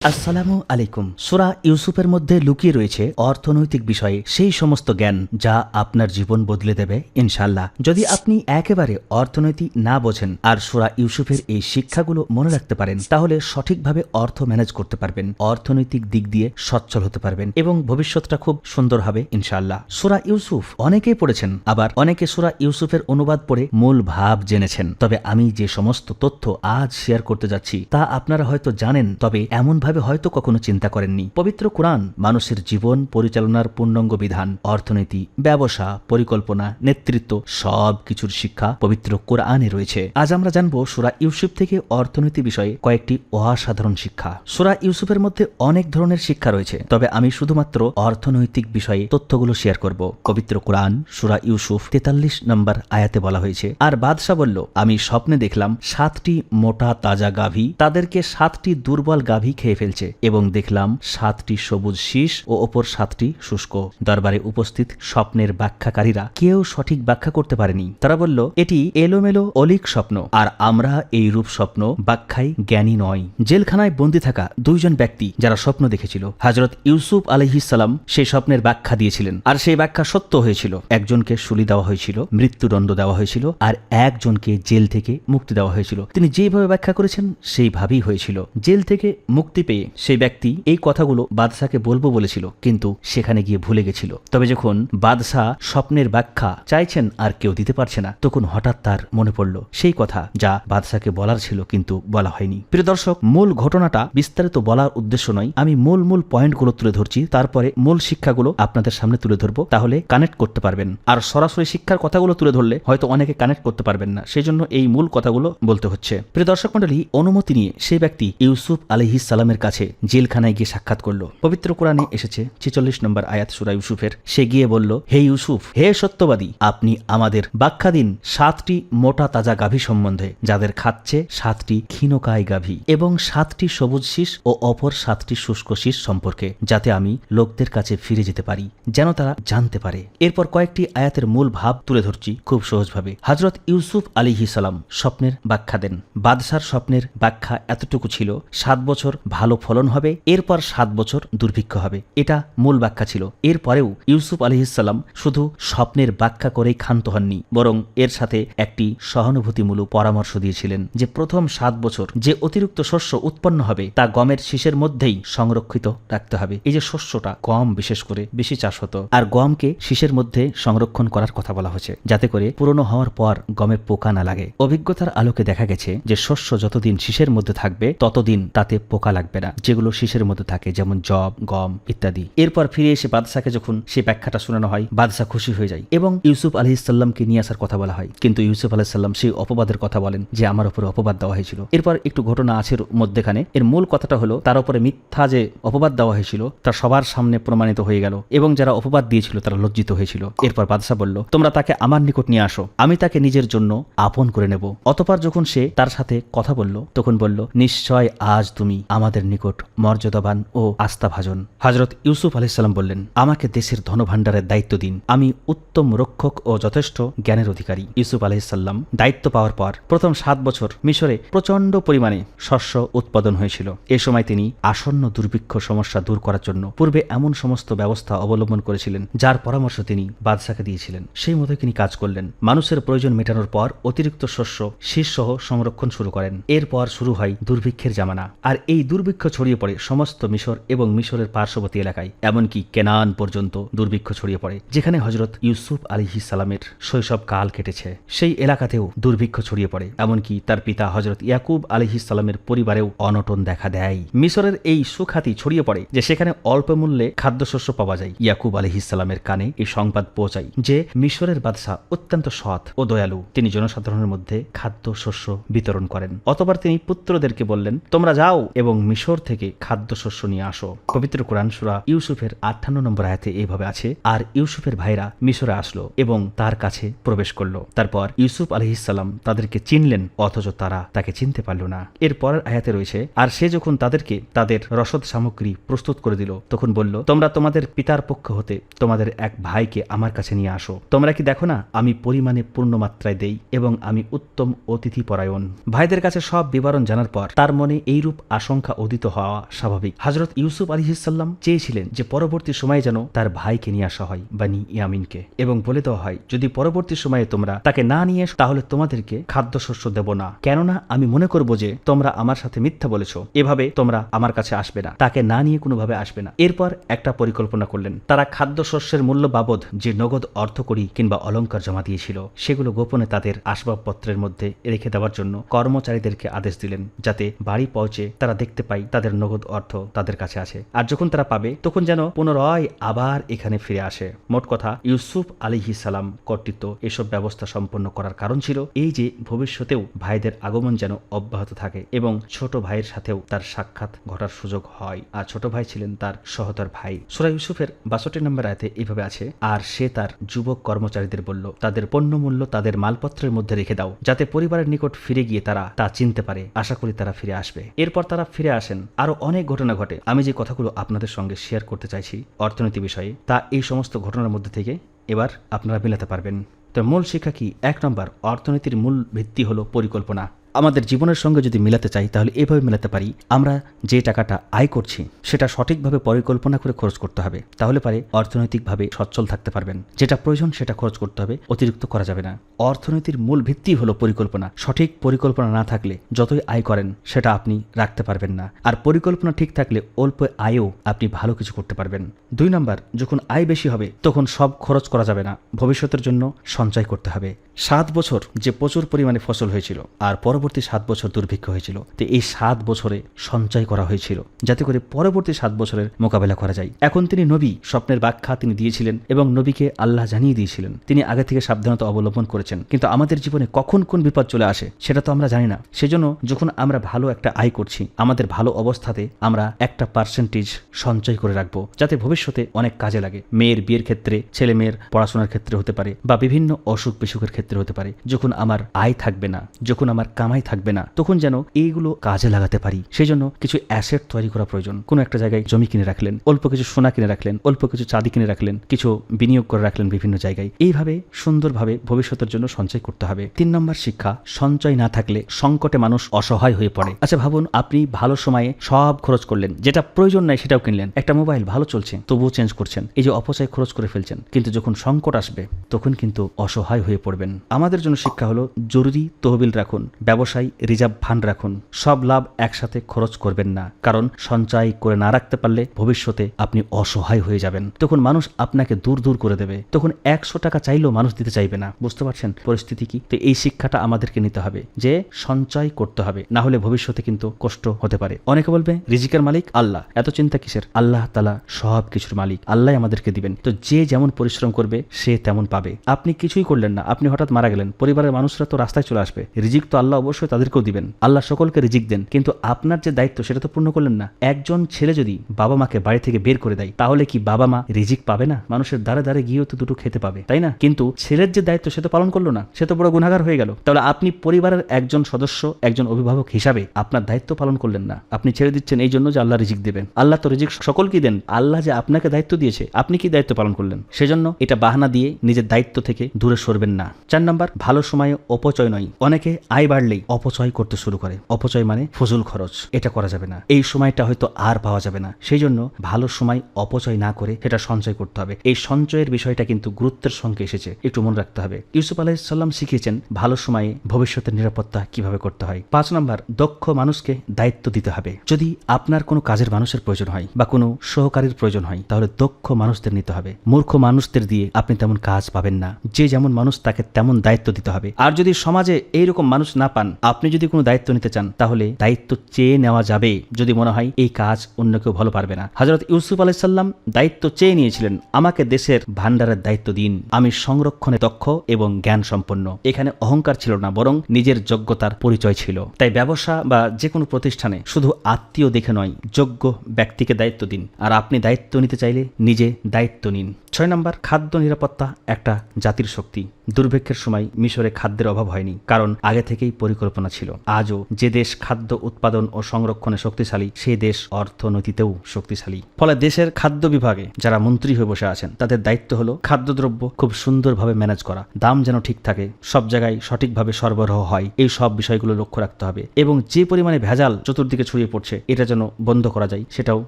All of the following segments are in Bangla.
আসসালামু আলাইকুম। সূরা ইউসুফের মধ্যে লুকিয়ে রয়েছে অর্থনৈতিক বিষয়ে সেই সমস্ত জ্ঞান যা আপনার জীবন বদলে দেবে ইনশাআল্লাহ। যদি আপনি একেবারে অর্থনীতি না বোঝেন আর সূরা ইউসুফের এই শিক্ষাগুলো মনে রাখতে পারেন, তাহলে সঠিকভাবে অর্থ ম্যানেজ করতে পারবেন, অর্থনৈতিক দিক দিয়ে সচ্ছল হতে পারবেন এবং ভবিষ্যৎটা খুব সুন্দর হবে ইনশাআল্লাহ। সূরা ইউসুফ অনেকেই পড়েছেন, আবার অনেকে সূরা ইউসুফের অনুবাদ পড়ে মূল ভাব জেনেছেন। তবে আমি যে সমস্ত তথ্য আজ শেয়ার করতে যাচ্ছি তা আপনারা হয়তো জানেন, তবে এমন হয়তো কখনো চিন্তা করেননি। পবিত্র কোরআন মানুষের জীবন পরিচালনার পূর্ণাঙ্গ বিধান, অর্থনীতি, ব্যবসা, পরিকল্পনা, নেতৃত্ব সব কিছুর শিক্ষা পবিত্র কোরআনে রয়েছে। আজ আমরা জানবো সূরা ইউসুফ থেকে অর্থনীতি বিষয়ে কয়েকটি অসাধারণ শিক্ষা। সূরা ইউসুফের মধ্যে অনেক ধরনের শিক্ষা রয়েছে, তবে আমি শুধুমাত্র অর্থনৈতিক বিষয়ে তথ্যগুলো শেয়ার করব। পবিত্র কোরআন সূরা ইউসুফ 43 নম্বর আয়াতে বলা হয়েছে, আর বাদশা বলল, আমি স্বপ্নে দেখলাম 7টি মোটা তাজা গাভী তাদেরকে 7টি দুর্বল গাভী খেয়ে ফেলছে এবং দেখলাম 7টি সবুজ শীষ ও অপর 7টি শুষ্ক। দরবারে উপস্থিত স্বপ্নের ব্যাখ্যাকারীরা কেউ সঠিক ব্যাখ্যা করতে পারেনি। তারা বলল, এটি এলোমেলো অলিক স্বপ্ন, আর আমরা এই রূপ স্বপ্ন ব্যাখ্যায় জ্ঞানী নয়। জেলখানায় বন্দী থাকা দুইজন ব্যক্তি যারা স্বপ্ন দেখেছিল, হযরত ইউসুফ আলাইহিস সালাম সেই স্বপ্নের ব্যাখ্যা দিয়েছিলেন, আর সেই ব্যাখ্যা সত্য হয়েছিল। একজনকে শুলি দেওয়া হয়েছিল, মৃত্যুদণ্ড দেওয়া হয়েছিল, আর একজনকে জেল থেকে মুক্তি দেওয়া হয়েছিল। তিনি যেভাবে ব্যাখ্যা করেছেন সেইভাবেই হয়েছিল। জেল থেকে মুক্তি পেয়ে সেই ব্যক্তি এই কথাগুলো বাদশাকে বলবো বলেছিল, কিন্তু সেখানে গিয়ে ভুলে গেছিল। তবে যখন বাদশা স্বপ্নের ব্যাখ্যা চাইছেন আর কেউ দিতে পারছে না, তখন হঠাৎ তার মনে পড়ল সেই কথা যা বাদশাকে বলার ছিল কিন্তু বলা হয়নি। প্রিয় দর্শক, মূল ঘটনাটা বিস্তারিত বলার উদ্দেশ্য নয়, আমি মূল পয়েন্টগুলো তুলে ধরছি, তারপরে মূল শিক্ষাগুলো আপনাদের সামনে তুলে ধরবো, তাহলে কানেক্ট করতে পারবেন। আর সরাসরি শিক্ষার কথাগুলো তুলে ধরলে হয়তো অনেকে কানেক্ট করতে পারবেন না, সেই জন্য এই মূল কথাগুলো বলতে হচ্ছে। প্রিয় দর্শক মণ্ডলী, অনুমতি নিয়ে সেই ব্যক্তি ইউসুফ আলাইহিস সালামের কাছে জেলখানায় গিয়ে সাক্ষাৎ করলো। পবিত্র কোরআনে এসেছে 46 নম্বর আয়াত সূরা ইউসুফের। সে গিয়ে বলল, হে ইউসুফ, হে সত্যবাদী, আপনি আমাদের ব্যাখ্যা দিন 7টি মোটা তাজা গাভী সম্বন্ধে, যাদের খাচ্ছে 7টি ক্ষীণকায় গাভী, এবং 7টি সবুজ শীষ ও অপর 7টি শুষ্ক শীষ সম্পর্কে, যাতে আমি লোকদের কাছে ফিরে যেতে পারি, যেন তারা জানতে পারে। এরপর কয়েকটি আয়াতের মূল ভাব তুলে ধরছি খুব সহজভাবে। হযরত ইউসুফ আলাইহিস সালাম স্বপ্নের ব্যাখ্যা দেন। বাদশার স্বপ্নের ব্যাখ্যা এতটুকু ছিল, 7 বছর ভালো ফলন হবে, এরপর 7 বছর দুর্ভিক্ষ হবে। এটা মূল ব্যাখ্যা ছিল। এরপরেও ইউসুফ আলাইহিস সালাম শুধু স্বপ্নের ব্যাখ্যা করেই ক্ষান্ত হননি, বরং এর সাথে একটি সহানুভূতিমূলক পরামর্শ দিয়েছিলেন যে প্রথম 7 বছর যে অতিরিক্ত শস্য উৎপন্ন হবে তা গমের শীষের মধ্যেই সংরক্ষিত রাখতে হবে। এই যে শস্যটা, গম বিশেষ করে বেশি চাষ হতো, আর গমকে শীষের মধ্যে সংরক্ষণ করার কথা বলা হয়েছে, যাতে করে পুরনো হওয়ার পর গমে পোকা না লাগে। অভিজ্ঞতার আলোকে দেখা গেছে যে শস্য যতদিন শীষের মধ্যে থাকবে ততদিন তাতে পোকা লাগবে না, যেগুলো শীষের মধ্যে থাকে, যেমন জব, গম ইত্যাদি। এরপর ফিরে এসে বাদশাকে যখন সেই ব্যাখ্যাটা শোনানো হয়, বাদশা খুশি হয়ে যায় এবং ইউসুফ আলাইহিস সাল্লামকে নিয়ে আসার কথা বলা হয়। কিন্তু ইউসুফ আলাইহিস সাল্লাম সেই অপবাদের কথা বলেন যে আমার উপরে অপবাদ দেওয়া হয়েছিল। এরপর একটু ঘটনা আছে মধ্যখানে। এর মূল কথাটা হলো, তার উপরে মিথ্যা যে অপবাদ দেওয়া হয়েছিল তা সবার সামনে প্রমাণিত হয়ে গেল এবং যারা অপবাদ দিয়েছিল তারা লজ্জিত হয়েছিল। এরপর বাদশা বলল, তোমরা তাকে আমার নিকট নিয়ে আসো, আমি তাকে নিজের জন্য আপন করে নেব। অতঃপর যখন সে তার সাথে কথা বলল, তখন বলল, নিশ্চয় আজ তুমি আমাদের নিকট মর্যাদাবান ও আস্থাভাজন। হযরত ইউসুফ আলাইহিস সালাম বললেন, আমাকে দেশের ধনভাণ্ডারের দায়িত্ব দিন, আমি উত্তম রক্ষক ও যথেষ্ট জ্ঞানের অধিকারী। ইউসুফ আলাইহিস সালাম দায়িত্ব পাওয়ার পর প্রথম 7 বছর মিশরে প্রচন্ড পরিমাণে শস্য উৎপাদন হয়েছিল। এ সময় তিনি আসন্ন দুর্ভিক্ষ সমস্যা দূর করার জন্য পূর্বে এমন সমস্ত ব্যবস্থা অবলম্বন করেছিলেন যার পরামর্শ তিনি বাদশাকে দিয়েছিলেন। সেই মতো তিনি কাজ করলেন। মানুষের প্রয়োজন মেটানোর পর অতিরিক্ত শস্য শীষ সহ সংরক্ষণ শুরু করেন। এরপর শুরু হয় দুর্ভিক্ষের জামানা, আর এই দুর্ভিক্ষ ছড়িয়ে পড়ে সমস্ত মিশর এবং মিশরের পার্শ্ববর্তী এলাকায়, এমনকি কেনান পর্যন্ত দুর্ভিক্ষ ছড়িয়ে পড়ে, যেখানে হযরত ইউসুফ আলাইহিস সালামের শৈশব কাল কেটেছে। সেই এলাকাতেও দুর্ভিক্ষ ছড়িয়ে পড়ে, এমনকি তার পিতা হযরত ইয়াকুব আলাইহিস সালামের পরিবারেও অনটন দেখা দেয়। মিশরের এই সুখ্যাতি ছড়িয়ে পড়ে যে সেখানে অল্প মূল্যে খাদ্যশস্য পাওয়া যায়। ইয়াকুব আলাইহিস সালামের কানে এই সংবাদ পৌঁছায় যে মিশরের বাদশা অত্যন্ত সৎ ও দয়ালু, তিনি জনসাধারণের মধ্যে খাদ্যশস্য বিতরণ করেন। অতঃপর তিনি পুত্রদেরকে বললেন, তোমরা যাও এবং মিশর থেকে খাদ্যশস্য নিয়ে আসো। পবিত্র কোরআন সূরা ইউসুফের 58 নম্বর আয়াতে এইভাবে আছে, আর ইউসুফের ভাইরা মিশরে আসলো এবং তার কাছে প্রবেশ করলো। তারপর ইউসুফ আলাইহিস সালাম তাদেরকে চিনলেন, অথচ তারা তাকে চিনতে পারল না। এর পরের আয়াতে রয়েছে, আর সে যখন তাদেরকে তাদের রসদ সামগ্রী প্রস্তুত করে দিল, তখন বলল, তোমরা তোমাদের পিতার পক্ষ হতে তোমাদের এক ভাইকে আমার কাছে নিয়ে আসো। তোমরা কি দেখো না আমি পরিমাণে পূর্ণ মাত্রায় দেই এবং আমি উত্তম অতিথি পরায়ণ। ভাইদের কাছে সব বিবরণ জানার পর তার মনে এইরূপ আশঙ্কা উদিত হওয়া স্বাভাবিক। হযরত ইউসুফ আলাইহিসসালাম চেয়েছিলেন যে পরবর্তী সময়ে যেন তার ভাইকে নিয়ে আসা হয়, বানি ইয়ামিনকে, এবং বলে দেওয়া হয় যদি পরবর্তী সময়ে তোমরা তাকে না নিয়ে এসো তাহলে তোমাদেরকে খাদ্যশস্য দেব না, কেননা আমি মনে করব যে তোমরা আমার সাথে মিথ্যা বলেছ, এভাবে তোমরা আমার কাছে আসবে না, তাকে না নিয়ে কোনোভাবে আসবে না। এরপর একটা পরিকল্পনা করলেন। তারা খাদ্যশস্যের মূল্য বাবদ যে নগদ অর্থকড়ি কিংবা অলংকার জমা দিয়েছিল সেগুলো গোপনে তাদের আসবাবপত্রের মধ্যে রেখে দেওয়ার জন্য কর্মচারীদেরকে আদেশ দিলেন, যাতে বাড়ি পৌঁছে তারা দেখতে পায় তাদের নগদ অর্থ তাদের কাছে আছে, আর যখন তারা পাবে তখন যেন পুনরায় আবার এখানে ফিরে আসে। মোট কথা ইউসুফ আলাইহিস সালাম কর্তৃত্ব এসব ব্যবস্থা সম্পন্ন করার কারণ ছিল এই যে ভবিষ্যতেও ভাইদের আগমন যেন অব্যাহত থাকে এবং ছোট ভাইয়ের সাথেও তার সাক্ষাৎ ঘটার সুযোগ হয়। আর ছোট ভাই ছিলেন তার সহোদর ভাই। সূরা ইউসুফের 62 নম্বর আয়াতে এইভাবে আছে, আর সে তার যুবক কর্মচারীদের বলল, তাদের পণ্যমূল্য তাদের মালপত্রের মধ্যে রেখে দাও, যাতে পরিবারের নিকট ফিরে গিয়ে তারা তা চিনতে পারে। আশা করি তারা ফিরে আসবে। এরপর তারা ফিরে আসেন। আরো অনেক ঘটনা ঘটে। আমি যে কথাগুলো আপনাদের সঙ্গে শেয়ার করতে চাইছি অর্থনীতি বিষয়ে, তা এই সমস্ত ঘটনার মধ্যে থেকে এবার আপনারা মিলাতে পারবেন। তো মূল শিক্ষা কি? 1 নম্বর, অর্থনীতির মূল ভিত্তি হলো পরিকল্পনা। আমাদের জীবনের সঙ্গে যদি মিলাতে চাই তাহলে এভাবে মিলাতে পারি, আমরা যে টাকাটা আয় করছি সেটা সঠিকভাবে পরিকল্পনা করে খরচ করতে হবে, তাহলে পারে অর্থনৈতিকভাবে সচ্ছল থাকতে পারবেন। যেটা প্রয়োজন সেটা খরচ করতে হবে, অতিরিক্ত করা যাবে না। অর্থনীতির মূল ভিত্তি হলো পরিকল্পনা। সঠিক পরিকল্পনা না থাকলে যতই আয় করেন সেটা আপনি রাখতে পারবেন না, আর পরিকল্পনা ঠিক থাকলে অল্প আয়েও আপনি ভালো কিছু করতে পারবেন। 2 নম্বর, যখন আয় বেশি হবে তখন সব খরচ করা যাবে না, ভবিষ্যতের জন্য সঞ্চয় করতে হবে। 7 বছর যে প্রচুর পরিমাণে ফসল হয়েছিল আর পরবর্তী 7 বছর দুর্ভিক্ষ হয়েছিল, তো এই 7 বছরে সঞ্চয় করা হয়েছিল যাতে করে পরবর্তী 7 বছরের মোকাবেলা করা যায়। এখন তিনি নবী, স্বপ্নের ব্যাখ্যা তিনি দিয়েছিলেন এবং নবীকে আল্লাহ জানিয়ে দিয়েছিলেন। তিনি আগে থেকে সাবধানতা অবলম্বন করেছেন, কিন্তু আমাদের জীবনে কখন কোন বিপদ চলে আসে সেটা তো আমরা জানি না। সেজন্য যখন আমরা ভালো একটা আয় করছি, আমাদের ভালো অবস্থাতে আমরা একটা পার্সেন্টেজ সঞ্চয় করে রাখবো, যাতে ভবিষ্যতে অনেক কাজে লাগে। মেয়ের বিয়ের ক্ষেত্রে, ছেলে মেয়ের পড়াশোনার ক্ষেত্রে হতে পারে, বা বিভিন্ন অসুখ বিসুখের ক্ষেত্রে হতে পারে। যখন আমার আয় থাকবে না, যখন আমার কামাই থাকবে না, তখন যেন এইগুলো কাজে লাগাতে পারি। সেই জন্য কিছু অ্যাসেট তৈরি করা প্রয়োজন। কোনো একটা জায়গায় জমি কিনে রাখলেন, অল্প কিছু সোনা কিনে রাখলেন, অল্প কিছু চাঁদি কিনে রাখলেন, কিছু বিনিয়োগ করে রাখলেন বিভিন্ন জায়গায়। এইভাবে সুন্দরভাবে ভবিষ্যতের জন্য সঞ্চয় করতে হবে। 3 নম্বর শিক্ষা, সঞ্চয় না থাকলে সংকটে মানুষ অসহায় হয়ে পড়ে। আচ্ছা ভাবুন, আপনি ভালো সময়ে সব খরচ করলেন, যেটা প্রয়োজন নাই সেটাও কিনলেন। একটা মোবাইল ভালো চলছে তবুও চেঞ্জ করছেন, এই যে অপচয় খরচ করে ফেলছেন। কিন্তু যখন সংকট আসবে তখন কিন্তু অসহায় হয়ে পড়বেন। আমাদের জন্য শিক্ষা হলো জরুরি তহবিল রাখুন, ব্যবসায় রিজার্ভ ফান্ড রাখুন, সব লাভ একসাথে খরচ করবেন না, কারণ সঞ্চয় করে না রাখতে পারলে ভবিষ্যতে আপনি অসহায় হয়ে যাবেন। তখন মানুষ আপনাকে দূর দূর করে দেবে, তখন 100 টাকা চাইলেও মানুষ দিতে চাইবে না। বুঝতে পারছেন পরিস্থিতি কি? তো এই শিক্ষাটা আমাদেরকে নিতে হবে যে সঞ্চয় করতে হবে, না হলে ভবিষ্যতে কিন্তু কষ্ট হতে পারে। অনেকে বলবে রিজিকের মালিক আল্লাহ, এত চিন্তা কিসের? আল্লাহ তাআলা সব কিছুর মালিক, আল্লাহ আমাদেরকে দিবেন। তো যে যেমন পরিশ্রম করবে সে তেমন পাবে। আপনি কিছুই করলেন না, আপনি হঠাৎ মারা গেলেন, পরিবারের মানুষরা তো রাস্তায় চলে আসবে। রিজিক তো আল্লাহ অবশ্যই তাদেরকেও দিবেন, আল্লাহ সকলকে রিজিক দেন, কিন্তু আপনার যে দায়িত্ব সেটা তো পূর্ণ করলেন না। একজন ছেলে যদি বাবা মাকে বাড়ি থেকে বের করে দেয়, তাহলে কি বাবা মা রিজিক পাবে না? মানুষের দ্বারে দ্বারে গিয়েও তো দুটো খেতে পাবে, তাই না? কিন্তু ছেলের যে দায়িত্ব সে তো পালন করলো না, সে তো বড় গুনাহগার হয়ে গেল। তাহলে আপনি পরিবারের একজন সদস্য, একজন অভিভাবক হিসাবে আপনার দায়িত্ব পালন করলেন না। আপনি ছেড়ে দিচ্ছেন এই জন্য যে আল্লাহ রিজিক দেবেন। আল্লাহ তো রিজিক সকলকে দেন, আল্লাহ যে আপনাকে দায়িত্ব দিয়েছে, আপনি কি দায়িত্ব পালন করলেন? সেজন্য এটা বাহানা দিয়ে নিজের দায়িত্ব থেকে দূরে সরবেন না। 4 নম্বর, ভালো সময়ে অপচয় নয়। অনেকে আয় বাড়লেই অপচয় করতে শুরু করে। অপচয় মানে ফজুল খরচ, এটা করা যাবে না। এই সময়টা হয়তো আর পাওয়া যাবে না, সেই জন্য ভালো সময় অপচয় না করে সেটা সঞ্চয় করতে হবে। এই সঞ্চয়ের বিষয়টা কিন্তু গুরুত্বের সঙ্গে এসেছে, একটু মনে রাখতে হবে। ইউসুফ আলাইহিস সালাম শিখিয়েছেন ভালো সময়ে ভবিষ্যতের নিরাপত্তা কিভাবে করতে হয়। 5 নম্বর, দক্ষ মানুষকে দায়িত্ব দিতে হবে। যদি আপনার কোনো কাজের মানুষের প্রয়োজন হয় বা কোনো সহকারীর প্রয়োজন হয়, তাহলে দক্ষ মানুষদের নিতে হবে। মূর্খ মানুষদের দিয়ে আপনি তেমন কাজ পাবেন না। যে যেমন মানুষ তাকে তেমন দায়িত্ব দিতে হবে। আর যদি সমাজে এইরকম মানুষ না পান, আপনি যদি কোনো দায়িত্ব নিতে চান, তাহলে দায়িত্ব চেয়ে নেওয়া যাবে যদি মনে হয় এই কাজ অন্য কেউ ভালো পারবে না। হযরত ইউসুফ আলাইহিস সালাম দায়িত্ব চেয়ে নিয়েছিলেন, আমাকে দেশের ভান্ডারের দায়িত্ব দিন, আমি সংরক্ষণে দক্ষ এবং জ্ঞান সম্পন্ন। এখানে অহংকার ছিল না, বরং নিজের যোগ্যতার পরিচয় ছিল। তাই ব্যবসা বা যে কোনো প্রতিষ্ঠানে শুধু আত্মীয় দেখে নয়, যোগ্য ব্যক্তিকে দায়িত্ব দিন। আর আপনি দায়িত্ব নিতে চাইলে নিজে দায়িত্ব নিন। 6 নম্বর, খাদ্য নিরাপত্তা একটা জাতির শক্তি। দুর্ভিক্ষের সময় মিশরে খাদ্যের অভাব হয়নি, কারণ আগে থেকেই পরিকল্পনা পরিকল্পনা ছিল। আজও যে দেশ খাদ্য উৎপাদন ও সংরক্ষণে শক্তিশালী সেই দেশ অর্থনীতিতেও শক্তিশালী। ফলে দেশের খাদ্য বিভাগে যারা মন্ত্রী হয়ে বসে আছেন তাদের দায়িত্ব হলো খাদ্যদ্রব্য খুব সুন্দরভাবে ম্যানেজ করা, দাম যেন ঠিক থাকে, সব জায়গায় সঠিকভাবে সরবরাহ হয়, এই সব বিষয়গুলো লক্ষ্য রাখতে হবে এবং যে পরিমাণে ভেজাল চতুর্দিকে ছড়িয়ে পড়ছে এটা যেন বন্ধ করা যায় সেটাও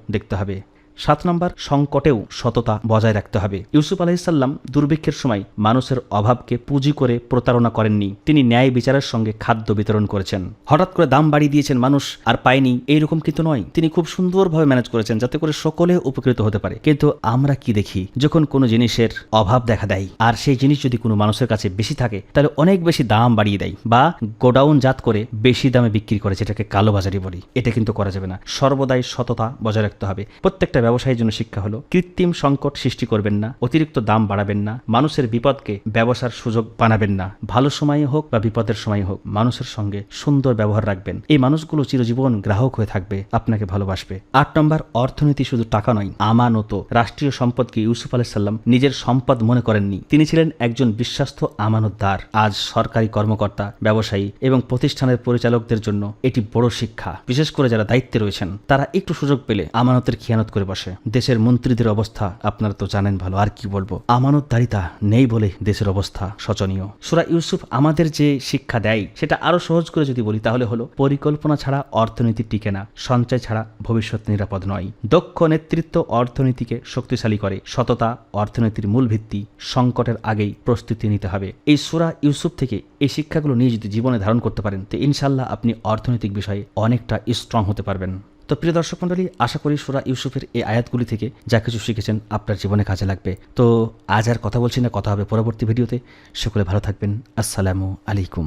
দেখতে হবে। 7 নম্বর, সংকটেও সততা বজায় রাখতে হবে। ইউসুফ আলাইহিসসালাম দুর্ভিক্ষের সময় মানুষের অভাবকে পুঁজি করে প্রতারণা করেননি। তিনি ন্যায় বিচারের সঙ্গে খাদ্য বিতরণ করেছেন। হঠাৎ করে দাম বাড়িয়ে দিয়েছেন মানুষ আর পায়নি এইরকম কিন্তু নয়, তিনি খুব সুন্দরভাবে ম্যানেজ করেছেন যাতে করে সকলে উপকৃত হতে পারে। কিন্তু আমরা কি দেখি, যখন কোনো জিনিসের অভাব দেখা দেয় আর সেই জিনিস যদি কোনো মানুষের কাছে বেশি থাকে তাহলে অনেক বেশি দাম বাড়িয়ে দেয় বা গোডাউন জাত করে বেশি দামে বিক্রি করে, যেটাকে কালোবাজারি বলি। এটা কিন্তু করা যাবে না। সর্বদাই সততা বজায় রাখতে হবে। প্রত্যেকটা ব্যবসায়ীর জন্য শিক্ষা হলো কৃত্রিম সংকট সৃষ্টি করবেন না, অতিরিক্ত দাম বাড়াবেন না, মানুষের বিপদকে ব্যবসার সুযোগ বানাবেন না। ভালো সময়ে হোক বা বিপদের সময় হোক মানুষের সঙ্গে সুন্দর ব্যবহার রাখবেন। এই মানুষগুলো চিরজীবন গ্রাহক হয়ে থাকবে, আপনাকে ভালোবাসবে। 8 নম্বর, অর্থনীতি শুধু টাকা নয়, আমানত। রাষ্ট্রীয় সম্পদকে ইউসুফ আলাইহিস সালাম নিজের সম্পদ মনে করেননি, তিনি ছিলেন একজন বিশ্বাস্ত আমানতদার। আজ সরকারি কর্মকর্তা, ব্যবসায়ী এবং প্রতিষ্ঠানের পরিচালকদের জন্য এটি বড় শিক্ষা। বিশেষ করে যারা দায়িত্বে রয়েছেন তারা একটু সুযোগ পেলে আমানতের খেয়ানত করে বসে। দেশের মন্ত্রীদের অবস্থা আপনারা তো জানেন ভালো, আর কি বলবো। আমানতদারিতা নেই বলে দেশের অবস্থা শোচনীয়। সূরা ইউসুফ আমাদের যে শিক্ষা দেয় সেটা আরো সহজ করে যদি বলি তাহলে হলো, পরিকল্পনা ছাড়া অর্থনীতি টিকে না, সঞ্চয় ছাড়া ভবিষ্যৎ নিরাপদ নয়। দক্ষ নেতৃত্ব অর্থনীতিকে শক্তিশালী করে, সততা অর্থনীতির মূল ভিত্তি। সংকটের আগেই প্রস্তুতি নিতে হবে। এই সূরা ইউসুফ থেকে এই শিক্ষাগুলো নিয়ে যদি জীবনে ধারণ করতে পারেন তো ইনশাল্লাহ আপনি অর্থনৈতিক বিষয়ে অনেকটা স্ট্রং হতে পারবেন। তো প্রিয় দর্শক মণ্ডলী, আশা করি সূরা ইউসুফের এই আয়াতগুলি থেকে যা কিছু শিখেছেন আপনার জীবনে কাজে লাগবে। তো আজ আর কথা বলছি না, কথা হবে পরবর্তী ভিডিওতে। সকলে ভালো থাকবেন। আসসালামু আলাইকুম।